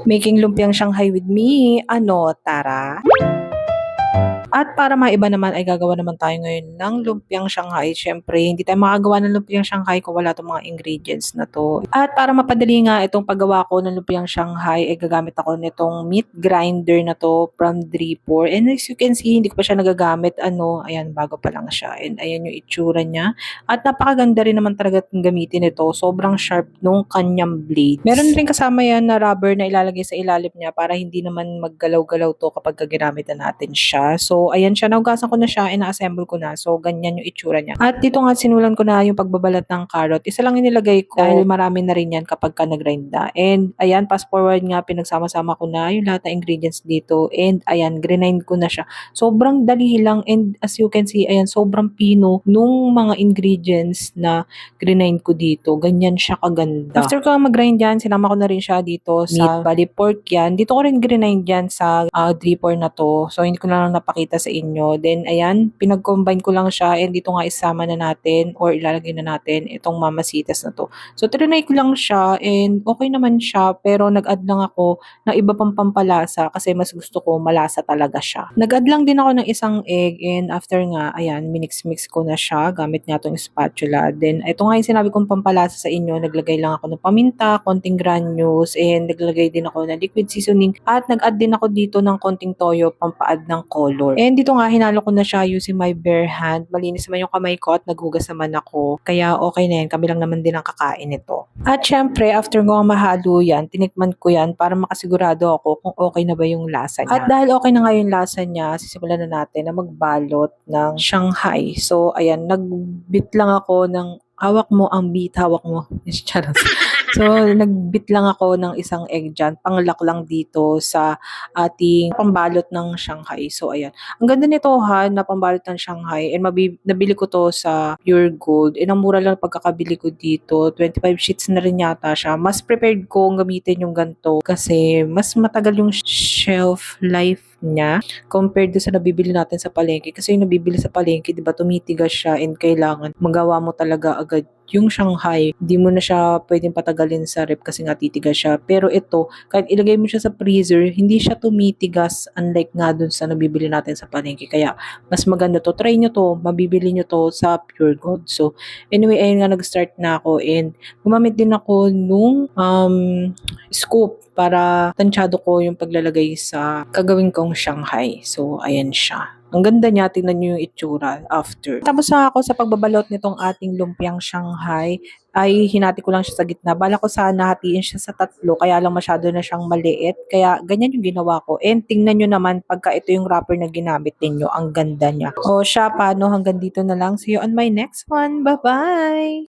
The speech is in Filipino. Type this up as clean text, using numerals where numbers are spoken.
Making lumpiang Shanghai with me. Ano, tara? At para maiba naman ay gagawa naman tayo ngayon ng lumpiang Shanghai. Siyempre, hindi tayo makagawa ng lumpiang Shanghai kung wala itong mga ingredients na to. At para mapadali nga itong paggawa ko ng lumpiang Shanghai, ay gagamit ako nitong meat grinder na to from Dripor. And as you can see, hindi ko pa siya nagagamit. Ayan, bago pa lang siya. And ayan yung itsura niya. At napakaganda rin naman talaga itong gamitin ito. Sobrang sharp nung kanyang blades. Meron rin kasama yan na rubber na ilalagay sa ilalim niya para hindi naman maggalaw-galaw to kapag ginamit na natin siya. So, ayan siya. Naugasan ko na siya and na-assemble ko na. So, ganyan yung itsura niya. At dito nga, sinulan ko na yung pagbabalat ng carrot. Isa lang yung nilagay ko dahil marami na rin yan kapag ka nag-grind na. And, ayan, fast forward nga, pinagsama-sama ko na yung lahat ng ingredients dito. And, ayan, grind ko na siya. Sobrang dali lang. And, as you can see, ayan, sobrang pino nung mga ingredients na grind ko dito. Ganyan siya kaganda. After ko mag-grind yan, sinama ko na rin siya dito sa meat, bali pork yan. Dito ko rin grind yan sa dripper na to. So, hindi ko na lang napakita sa inyo. Then, ayan, pinag-combine ko lang siya and dito nga isama na natin or ilalagay na natin itong mamasitas na to. So, trinay ko lang siya and okay naman siya pero nag-add lang ako ng iba pang pampalasa kasi mas gusto ko malasa talaga siya. Nag-add lang din ako ng isang egg and after nga, ayan, minix-mix ko na siya gamit nga itong spatula. Then, ito nga yung sinabi kong pampalasa sa inyo. Naglagay lang ako ng paminta, konting granules and naglagay din ako ng liquid seasoning at nag-add din ako dito ng konting toyo pampa-add ng color. And dito nga, hinalo ko na siya using my bare hand. Malinis naman yung kamay ko at naghugas naman ako. Kaya okay na yan. Kami lang naman din ang kakain nito. At syempre, after ko mahalo yan, tinikman ko yan para makasigurado ako kung okay na ba yung lasa niya. At dahil okay na nga yung lasa niya, sisimulan na natin na magbalot ng Shanghai. So, ayan, nagbit lang ako ng hawak mo ang beat, hawak mo. Charot. So, nagbit lang ako ng isang egg dyan. Panglak lang dito sa ating pambalot ng Shanghai. So, ayan. Ang ganda nito ha, na pambalot ng Shanghai. And nabili ko to sa Pure Gold. And ang mura lang pagkakabili ko dito. 25 sheets na rin yata siya. Mas prepared ko gamitin yung ganito kasi mas matagal yung shelf life niya compared do sa nabibili natin sa palengke. Kasi yung nabibili sa palengke, di ba, tumitigas siya and kailangan magawa mo talaga agad yung Shanghai. Hindi mo na siya pwedeng patagalin sa rep kasi nga titigas siya. Pero ito, kahit ilagay mo siya sa freezer, hindi siya tumitigas unlike nga dun sa nabibili natin sa palengke. Kaya, mas maganda to. Try nyo to. Mabibili nyo to sa Pure Gold. So, anyway, ayun nga, nag-start na ako and gumamit din ako nung scoop para tansyado ko yung paglalagay sa gagawin kong Shanghai. So, ayan siya. Ang ganda niya, tingnan niyo yung itsura after. Tapos na ako sa pagbabalot nitong ating lumpiang Shanghai, ay hinati ko lang siya sa gitna. Bala ko sana hatiin siya sa tatlo, kaya lang masyado na siyang maliit. Kaya ganyan yung ginawa ko. And tingnan nyo naman, pagka ito yung wrapper na ginamit ninyo, ang ganda niya. O siya, paano hanggang dito na lang. See you on my next one. Bye-bye!